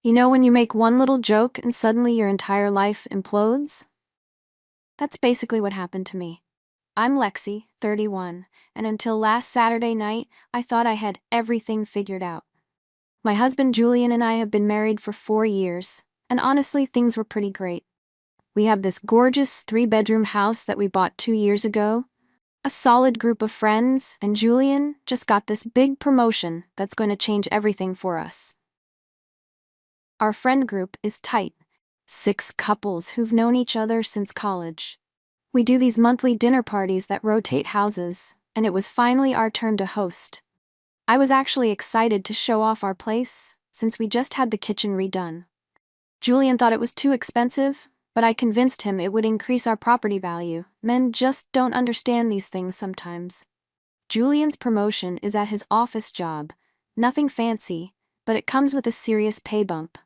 You know when you make one little joke and suddenly your entire life implodes? That's basically what happened to me. I'm Lexi, 31, and until last Saturday night, I thought I had everything figured out. My husband Julian and I have been married for 4 years, and honestly, things were pretty great. We have this gorgeous 3-bedroom house that we bought 2 years ago, a solid group of friends, and Julian just got this big promotion that's going to change everything for us. Our friend group is tight, 6 couples who've known each other since college. We do these monthly dinner parties that rotate houses, and it was finally our turn to host. I was actually excited to show off our place, since we just had the kitchen redone. Julian thought it was too expensive, but I convinced him it would increase our property value. Men just don't understand these things sometimes. Julian's promotion is at his office job, nothing fancy, but it comes with a serious pay bump.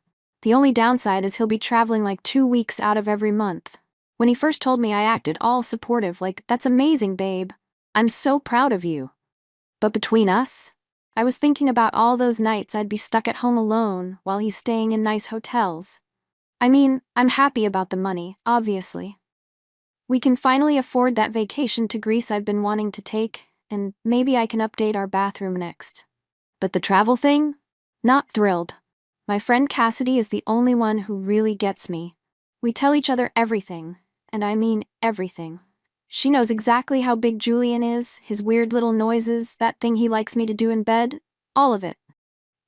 The only downside is he'll be traveling like 2 weeks out of every month. When he first told me, I acted all supportive, like, "That's amazing, babe. I'm so proud of you." But between us, I was thinking about all those nights I'd be stuck at home alone while he's staying in nice hotels. I mean, I'm happy about the money, obviously. We can finally afford that vacation to Greece I've been wanting to take, and maybe I can update our bathroom next. But the travel thing? Not thrilled. My friend Cassidy is the only one who really gets me. We tell each other everything, and I mean everything. She knows exactly how big Julian is, his weird little noises, that thing he likes me to do in bed, all of it.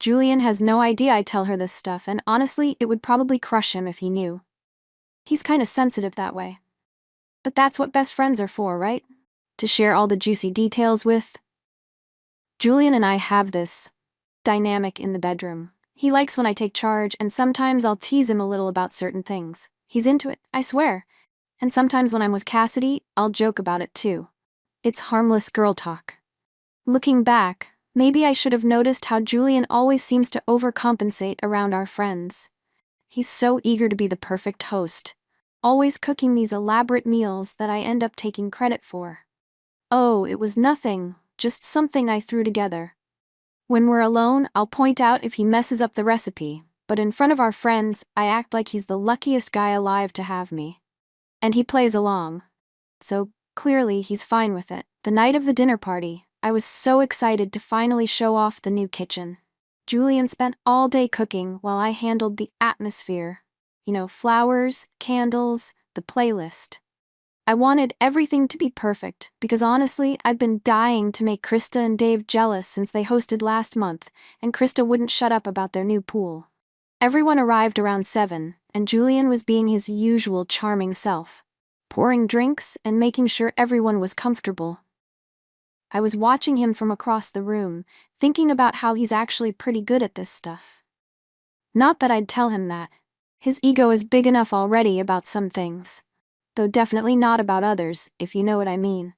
Julian has no idea I tell her this stuff, and honestly, it would probably crush him if he knew. He's kinda sensitive that way. But that's what best friends are for, right? To share all the juicy details with. Julian and I have this dynamic in the bedroom. He likes when I take charge, and sometimes I'll tease him a little about certain things. He's into it, I swear. And sometimes when I'm with Cassidy, I'll joke about it too. It's harmless girl talk. Looking back, maybe I should have noticed how Julian always seems to overcompensate around our friends. He's so eager to be the perfect host, always cooking these elaborate meals that I end up taking credit for. Oh, it was nothing, just something I threw together. When we're alone, I'll point out if he messes up the recipe, but in front of our friends, I act like he's the luckiest guy alive to have me. And he plays along. So, clearly, he's fine with it. The night of the dinner party, I was so excited to finally show off the new kitchen. Julian spent all day cooking while I handled the atmosphere. Flowers, candles, the playlist. I wanted everything to be perfect because honestly, I've been dying to make Krista and Dave jealous since they hosted last month, and Krista wouldn't shut up about their new pool. Everyone arrived around 7, and Julian was being his usual charming self, pouring drinks and making sure everyone was comfortable. I was watching him from across the room, thinking about how he's actually pretty good at this stuff. Not that I'd tell him that. His ego is big enough already about some things, though definitely not about others, if you know what I mean.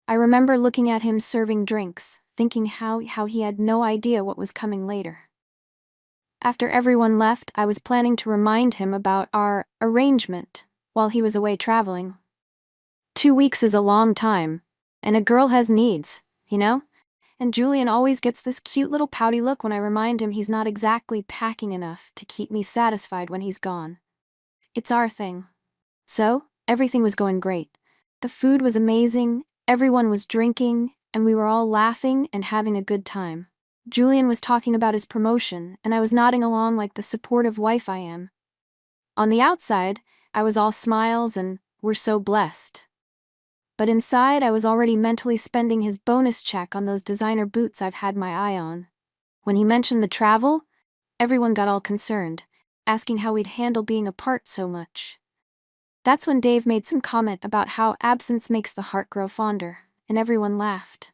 I remember looking at him serving drinks, thinking how he had no idea what was coming later. After everyone left, I was planning to remind him about our arrangement while he was away traveling. 2 weeks is a long time, and a girl has needs, you know? And Julian always gets this cute little pouty look when I remind him he's not exactly packing enough to keep me satisfied when he's gone. It's our thing. So, everything was going great. The food was amazing, everyone was drinking, and we were all laughing and having a good time. Julian was talking about his promotion, and I was nodding along like the supportive wife I am. On the outside, I was all smiles and "we're so blessed." But inside, I was already mentally spending his bonus check on those designer boots I've had my eye on. When he mentioned the travel, everyone got all concerned, asking how we'd handle being apart so much. That's when Dave made some comment about how absence makes the heart grow fonder, and everyone laughed.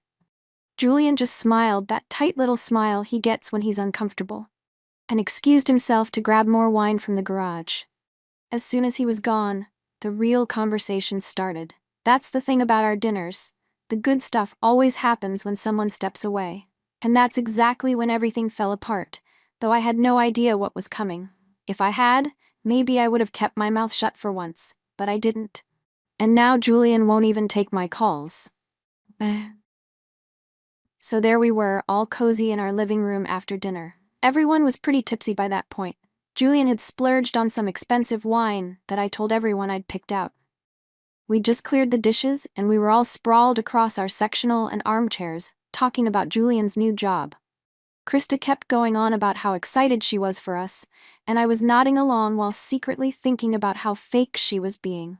Julian just smiled, that tight little smile he gets when he's uncomfortable, and excused himself to grab more wine from the garage. As soon as he was gone, the real conversation started. That's the thing about our dinners. The good stuff always happens when someone steps away. And that's exactly when everything fell apart, though I had no idea what was coming. If I had, maybe I would have kept my mouth shut for once, but I didn't. And now Julian won't even take my calls. So there we were, all cozy in our living room after dinner. Everyone was pretty tipsy by that point. Julian had splurged on some expensive wine that I told everyone I'd picked out. We'd just cleared the dishes, and we were all sprawled across our sectional and armchairs, talking about Julian's new job. Krista kept going on about how excited she was for us, and I was nodding along while secretly thinking about how fake she was being.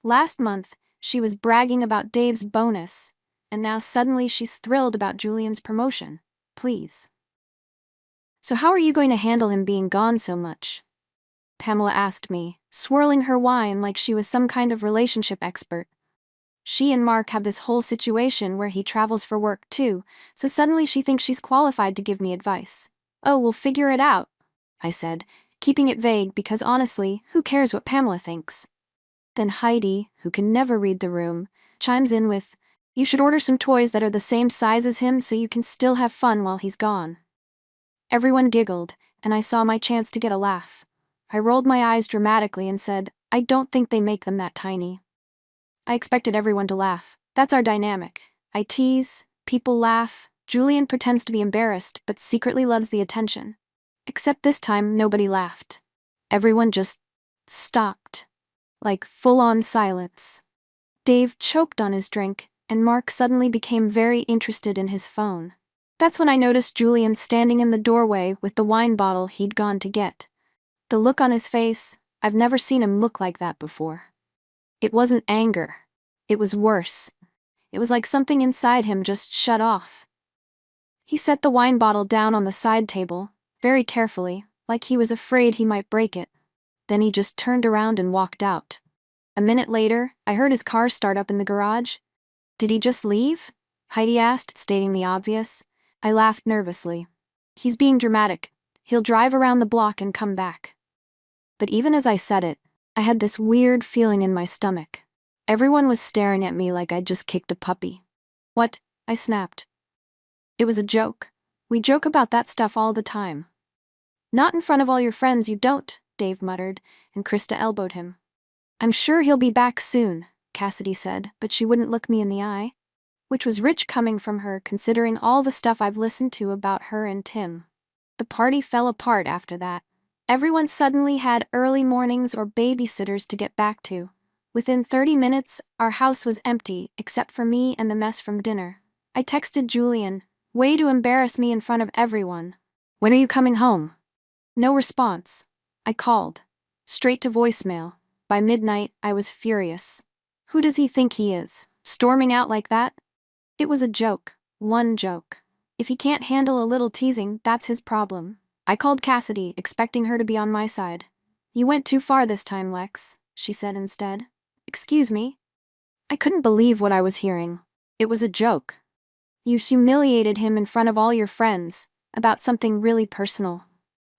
Last month, she was bragging about Dave's bonus, and now suddenly she's thrilled about Julian's promotion. Please. So how are you going to handle him being gone so much? Pamela asked me, swirling her wine like she was some kind of relationship expert. She and Mark have this whole situation where he travels for work too, so suddenly she thinks she's qualified to give me advice. Oh, we'll figure it out, I said, keeping it vague because honestly, who cares what Pamela thinks? Then Heidi, who can never read the room, chimes in with, you should order some toys that are the same size as him so you can still have fun while he's gone. Everyone giggled, and I saw my chance to get a laugh. I rolled my eyes dramatically and said, I don't think they make them that tiny. I expected everyone to laugh. That's our dynamic. I tease, people laugh, Julian pretends to be embarrassed but secretly loves the attention. Except this time, nobody laughed. Everyone just stopped. Like full-on silence. Dave choked on his drink, and Mark suddenly became very interested in his phone. That's when I noticed Julian standing in the doorway with the wine bottle he'd gone to get. The look on his face, I've never seen him look like that before. It wasn't anger. It was worse. It was like something inside him just shut off. He set the wine bottle down on the side table, very carefully, like he was afraid he might break it. Then he just turned around and walked out. A minute later, I heard his car start up in the garage. Did he just leave? Heidi asked, stating the obvious. I laughed nervously. He's being dramatic. He'll drive around the block and come back. But even as I said it, I had this weird feeling in my stomach. Everyone was staring at me like I'd just kicked a puppy. What? I snapped. It was a joke. We joke about that stuff all the time. Not in front of all your friends, you don't, Dave muttered, and Krista elbowed him. I'm sure he'll be back soon, Cassidy said, but she wouldn't look me in the eye. Which was rich coming from her, considering all the stuff I've listened to about her and Tim. The party fell apart after that. Everyone suddenly had early mornings or babysitters to get back to. Within 30 minutes, our house was empty, except for me and the mess from dinner. I texted Julian, way to embarrass me in front of everyone. When are you coming home? No response. I called. Straight to voicemail. By midnight, I was furious. Who does he think he is? Storming out like that? It was a joke. One joke. If he can't handle a little teasing, that's his problem. I called Cassidy, expecting her to be on my side. You went too far this time, Lex, she said instead. Excuse me? I couldn't believe what I was hearing. It was a joke. You humiliated him in front of all your friends, about something really personal.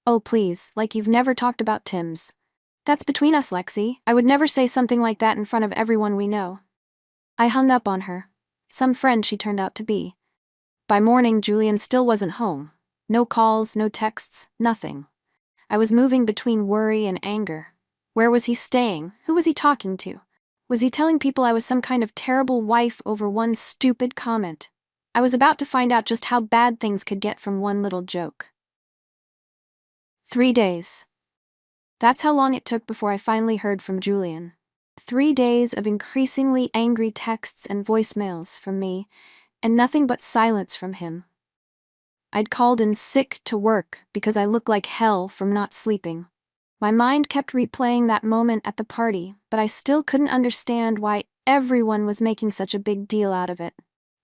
Oh please, like you've never talked about Tim's. That's between us, Lexi. I would never say something like that in front of everyone we know. I hung up on her. Some friend she turned out to be. By morning, Julian still wasn't home. No calls, no texts, nothing. I was moving between worry and anger. Where was he staying? Who was he talking to? Was he telling people I was some kind of terrible wife over one stupid comment? I was about to find out just how bad things could get from one little joke. 3 days. That's how long it took before I finally heard from Julian. 3 days of increasingly angry texts and voicemails from me, and nothing but silence from him. I'd called in sick to work because I looked like hell from not sleeping. My mind kept replaying that moment at the party, but I still couldn't understand why everyone was making such a big deal out of it.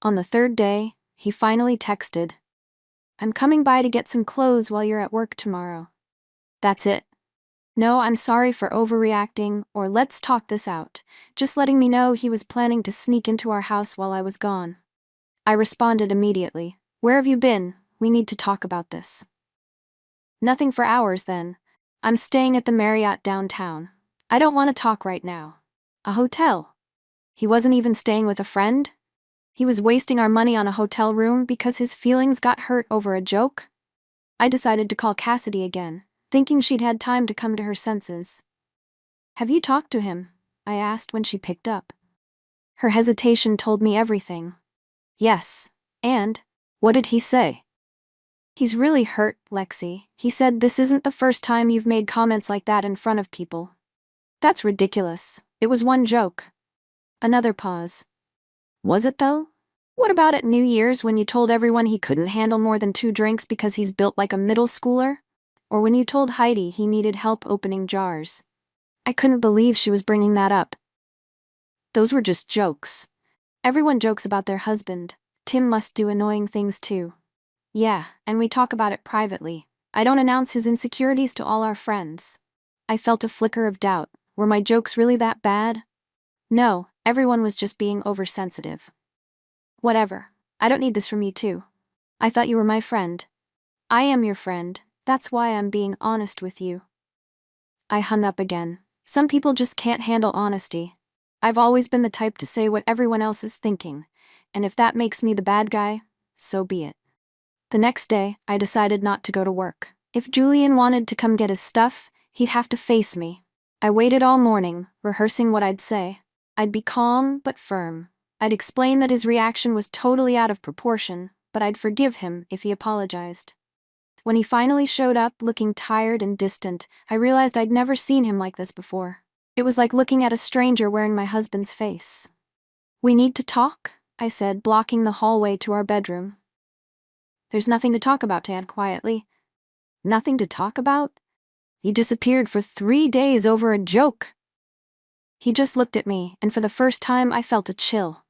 On the 3rd day, he finally texted, I'm coming by to get some clothes while you're at work tomorrow. That's it. No, I'm sorry for overreacting, or let's talk this out, just letting me know he was planning to sneak into our house while I was gone. I responded immediately, Where have you been? We need to talk about this. Nothing for hours then. I'm staying at the Marriott downtown. I don't want to talk right now. A hotel. He wasn't even staying with a friend? He was wasting our money on a hotel room because his feelings got hurt over a joke? I decided to call Cassidy again, thinking she'd had time to come to her senses. Have you talked to him? I asked when she picked up. Her hesitation told me everything. Yes, and what did he say? He's really hurt, Lexi. He said this isn't the first time you've made comments like that in front of people. That's ridiculous. It was one joke. Another pause. Was it though? What about at New Year's when you told everyone he couldn't handle more than 2 drinks because he's built like a middle schooler? Or when you told Heidi he needed help opening jars? I couldn't believe she was bringing that up. Those were just jokes. Everyone jokes about their husband. Tim must do annoying things too. Yeah, and we talk about it privately. I don't announce his insecurities to all our friends. I felt a flicker of doubt. Were my jokes really that bad? No, everyone was just being oversensitive. Whatever. I don't need this from you too. I thought you were my friend. I am your friend. That's why I'm being honest with you. I hung up again. Some people just can't handle honesty. I've always been the type to say what everyone else is thinking, and if that makes me the bad guy, so be it. The next day, I decided not to go to work. If Julian wanted to come get his stuff, he'd have to face me. I waited all morning, rehearsing what I'd say. I'd be calm but firm. I'd explain that his reaction was totally out of proportion, but I'd forgive him if he apologized. When he finally showed up, looking tired and distant, I realized I'd never seen him like this before. It was like looking at a stranger wearing my husband's face. "We need to talk," I said, blocking the hallway to our bedroom. "There's nothing to talk about," Tad quietly. "Nothing to talk about? You disappeared for 3 days over a joke." He just looked at me, and for the first time I felt a chill.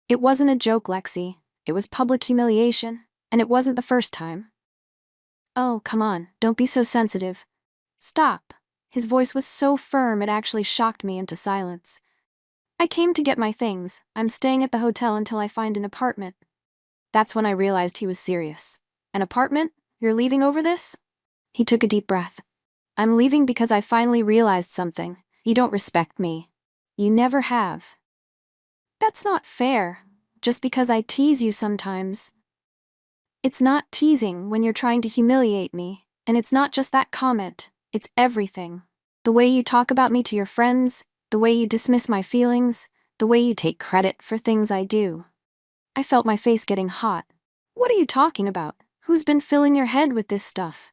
It wasn't a joke, Lexi. It was public humiliation, and it wasn't the first time. "Oh, come on, don't be so sensitive. Stop." His voice was so firm it actually shocked me into silence. "I came to get my things. I'm staying at the hotel until I find an apartment." That's when I realized he was serious. "An apartment? You're leaving over this?" He took a deep breath. "I'm leaving because I finally realized something. You don't respect me. You never have." "That's not fair. Just because I tease you sometimes." "It's not teasing when you're trying to humiliate me, and it's not just that comment. It's everything. The way you talk about me to your friends, the way you dismiss my feelings, the way you take credit for things I do." I felt my face getting hot. "What are you talking about? Who's been filling your head with this stuff?"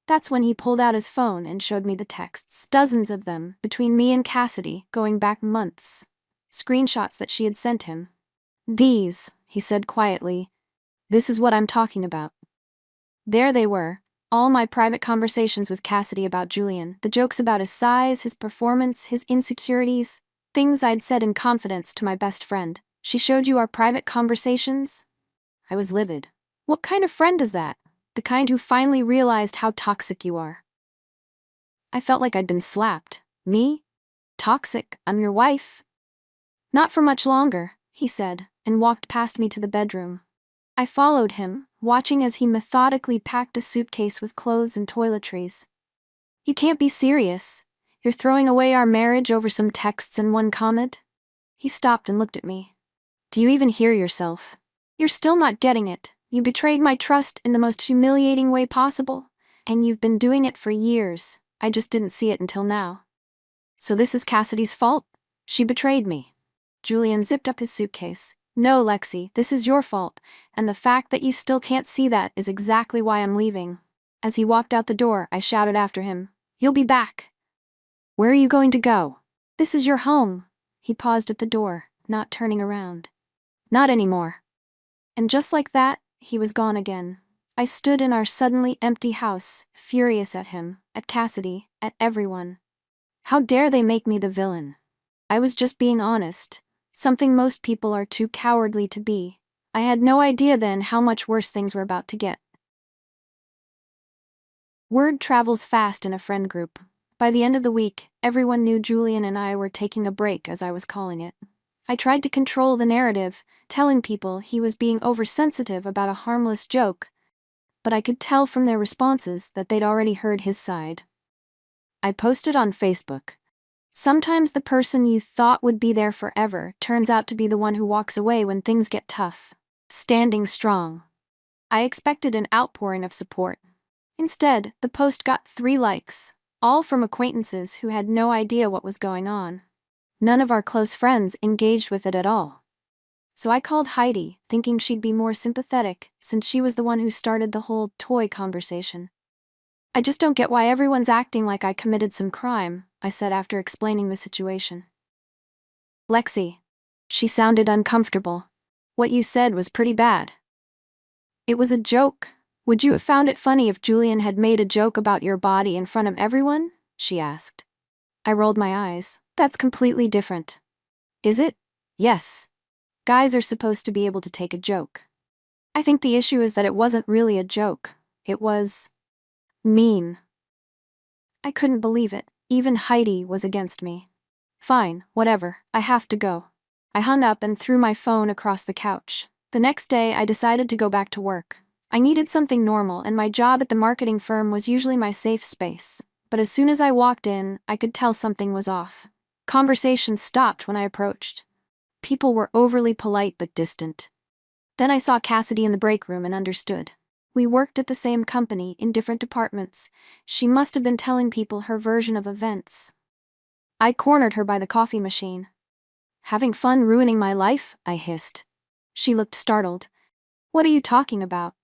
That's when he pulled out his phone and showed me the texts, dozens of them, between me and Cassidy, going back months. Screenshots that she had sent him. "These," he said quietly, "this is what I'm talking about." There they were, all my private conversations with Cassidy about Julian, the jokes about his size, his performance, his insecurities, things I'd said in confidence to my best friend. "She showed you our private conversations?" I was livid. What kind of friend is that? The kind who finally realized how toxic you are. I felt like I'd been slapped. Me? Toxic? I'm your wife? "Not for much longer," he said, and walked past me to the bedroom. I followed him, watching as he methodically packed a suitcase with clothes and toiletries. "You can't be serious. You're throwing away our marriage over some texts and one comment?" He stopped and looked at me. "Do you even hear yourself? You're still not getting it. You betrayed my trust in the most humiliating way possible, and you've been doing it for years. I just didn't see it until now." "So this is Cassidy's fault? She betrayed me." Julian zipped up his suitcase. "No, Lexi, this is your fault, and the fact that you still can't see that is exactly why I'm leaving." As he walked out the door, I shouted after him, "You'll be back." "Where are you going to go?" "This is your home." He paused at the door, not turning around. "Not anymore." And just like that, he was gone again. I stood in our suddenly empty house, furious at him, at Cassidy, at everyone. How dare they make me the villain? I was just being honest, something most people are too cowardly to be. I had no idea then how much worse things were about to get. Word travels fast in a friend group. By the end of the week, everyone knew Julian and I were taking a break, as I was calling it. I tried to control the narrative, telling people he was being oversensitive about a harmless joke, but I could tell from their responses that they'd already heard his side. I posted on Facebook, "Sometimes the person you thought would be there forever turns out to be the one who walks away when things get tough. Standing strong." I expected an outpouring of support. Instead, the post got 3 likes, all from acquaintances who had no idea what was going on. None of our close friends engaged with it at all. So I called Heidi, thinking she'd be more sympathetic, since she was the one who started the whole toy conversation. I just don't get why everyone's acting like I committed some crime, I said after explaining the situation. Lexi. She sounded uncomfortable. What you said was pretty bad. It was a joke. Would you have found it funny if Julian had made a joke about your body in front of everyone? She asked. I rolled my eyes. That's completely different. Is it? Yes. Guys are supposed to be able to take a joke. I think the issue is that it wasn't really a joke. It was mean. I couldn't believe it. Even Heidi was against me. Fine, whatever, I have to go. I hung up and threw my phone across the couch. The next day, I decided to go back to work. I needed something normal, and my job at the marketing firm was usually my safe space. But as soon as I walked in, I could tell something was off. Conversation stopped when I approached. People were overly polite but distant. Then I saw Cassidy in the break room and understood. We worked at the same company, in different departments. She must have been telling people her version of events. I cornered her by the coffee machine. Having fun ruining my life? I hissed. She looked startled. What are you talking about?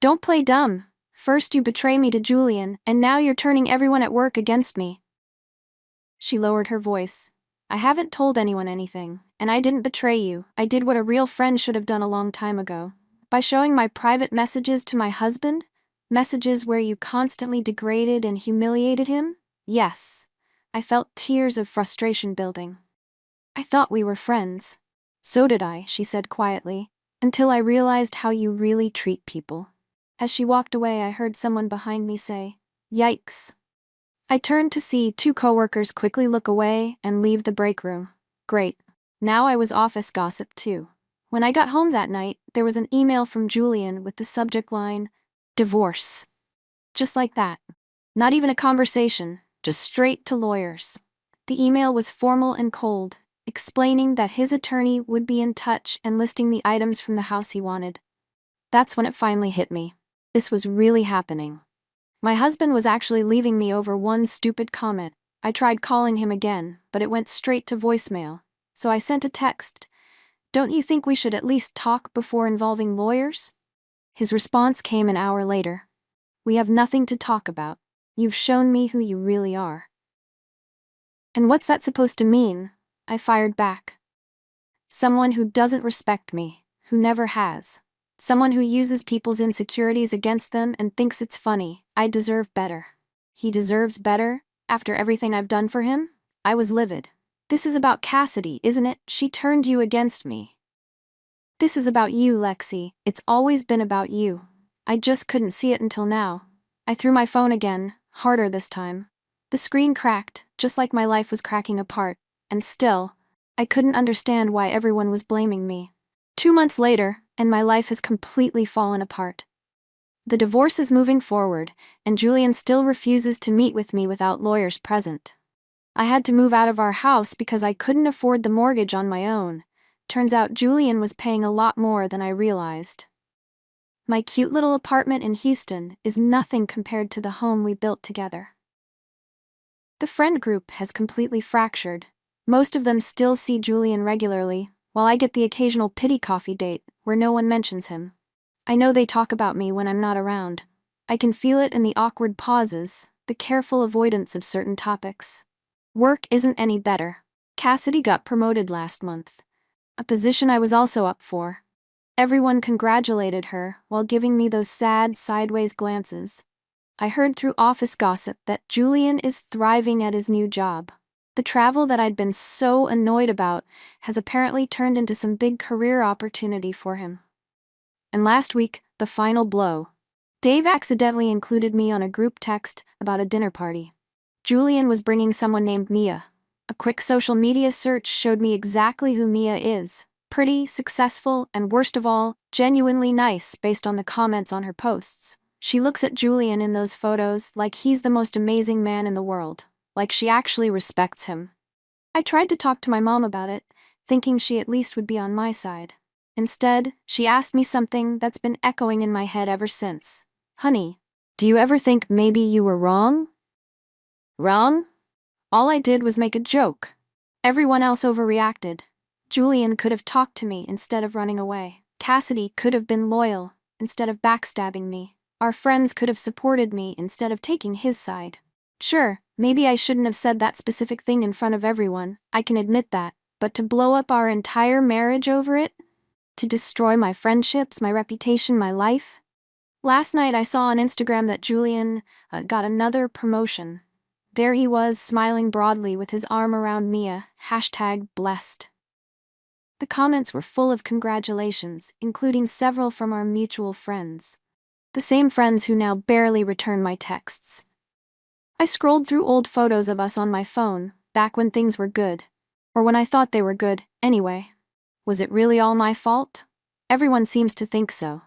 Don't play dumb. First you betray me to Julian, and now you're turning everyone at work against me. She lowered her voice. I haven't told anyone anything, and I didn't betray you. I did what a real friend should have done a long time ago. By showing my private messages to my husband? Messages where you constantly degraded and humiliated him? Yes. I felt tears of frustration building. I thought we were friends. So did I, she said quietly, until I realized how you really treat people. As she walked away, I heard someone behind me say, Yikes. I turned to see two coworkers quickly look away and leave the break room. Great. Now I was office gossip too. When I got home that night, there was an email from Julian with the subject line, Divorce. Just like that. Not even a conversation, just straight to lawyers. The email was formal and cold, explaining that his attorney would be in touch and listing the items from the house he wanted. That's when it finally hit me. This was really happening. My husband was actually leaving me over one stupid comment. I tried calling him again, but it went straight to voicemail. So I sent a text. Don't you think we should at least talk before involving lawyers? His response came an hour later. We have nothing to talk about. You've shown me who you really are. And what's that supposed to mean? I fired back. Someone who doesn't respect me, who never has. Someone who uses people's insecurities against them and thinks it's funny. I deserve better. He deserves better? After everything I've done for him? I was livid. This is about Cassidy, isn't it? She turned you against me. This is about you, Lexi. It's always been about you. I just couldn't see it until now. I threw my phone again, harder this time. The screen cracked, just like my life was cracking apart, and still, I couldn't understand why everyone was blaming me. 2 months later, and my life has completely fallen apart. The divorce is moving forward, and Julian still refuses to meet with me without lawyers present. I had to move out of our house because I couldn't afford the mortgage on my own. Turns out Julian was paying a lot more than I realized. My cute little apartment in Houston is nothing compared to the home we built together. The friend group has completely fractured. Most of them still see Julian regularly, while I get the occasional pity coffee date where no one mentions him. I know they talk about me when I'm not around. I can feel it in the awkward pauses, the careful avoidance of certain topics. Work isn't any better. Cassidy got promoted last month, a position I was also up for. Everyone congratulated her while giving me those sad, sideways glances. I heard through office gossip that Julian is thriving at his new job. The travel that I'd been so annoyed about has apparently turned into some big career opportunity for him. And last week, the final blow. Dave accidentally included me on a group text about a dinner party. Julian was bringing someone named Mia. A quick social media search showed me exactly who Mia is. Pretty, successful, and worst of all, genuinely nice based on the comments on her posts. She looks at Julian in those photos like he's the most amazing man in the world, like she actually respects him. I tried to talk to my mom about it, thinking she at least would be on my side. Instead, she asked me something that's been echoing in my head ever since. Honey, do you ever think maybe you were wrong? Wrong? All I did was make a joke. Everyone else overreacted. Julian could have talked to me instead of running away. Cassidy could have been loyal instead of backstabbing me. Our friends could have supported me instead of taking his side. Sure, maybe I shouldn't have said that specific thing in front of everyone, I can admit that, but to blow up our entire marriage over it? To destroy my friendships, my reputation, my life? Last night I saw on Instagram that Julian got another promotion. There he was, smiling broadly with his arm around Mia, #blessed. The comments were full of congratulations, including several from our mutual friends. The same friends who now barely return my texts. I scrolled through old photos of us on my phone, back when things were good. Or when I thought they were good, anyway. Was it really all my fault? Everyone seems to think so.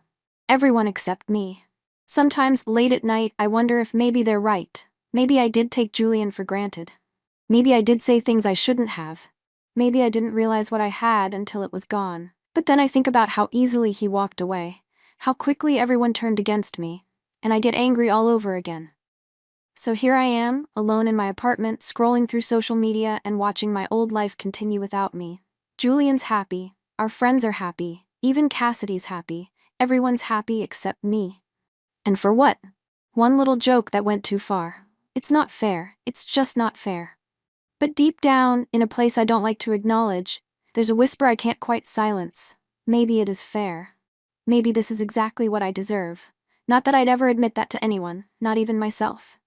Everyone except me. Sometimes, late at night, I wonder if maybe they're right. Maybe I did take Julian for granted. Maybe I did say things I shouldn't have. Maybe I didn't realize what I had until it was gone. But then I think about how easily he walked away, how quickly everyone turned against me, and I get angry all over again. So here I am, alone in my apartment, scrolling through social media and watching my old life continue without me. Julian's happy, our friends are happy, even Cassidy's happy, everyone's happy except me. And for what? One little joke that went too far. It's not fair, it's just not fair. But deep down, in a place I don't like to acknowledge, there's a whisper I can't quite silence. Maybe it is fair. Maybe this is exactly what I deserve. Not that I'd ever admit that to anyone, not even myself.